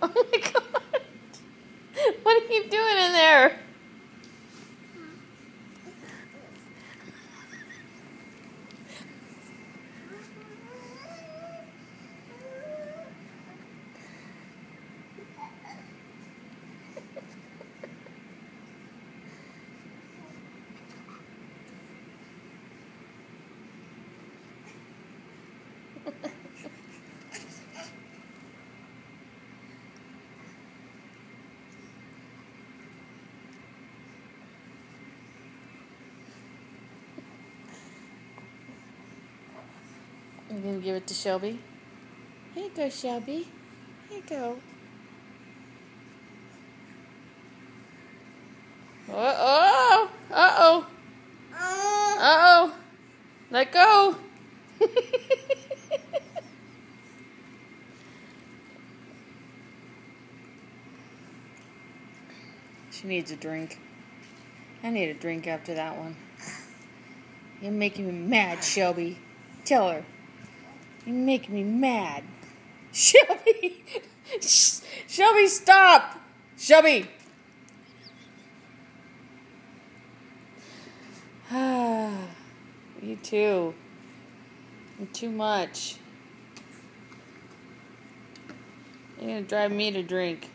Oh my God. What are you doing in there? You gonna give it to Shelby? Here you go, Shelby. Here you go. Uh-oh. Uh-oh. Uh-oh. Let go. She needs a drink. I need a drink after that one. You're making me mad, Shelby. Tell her. You're making me mad. Shelby! Shelby, stop! Shelby! You too. You're too much. You're gonna drive me to drink.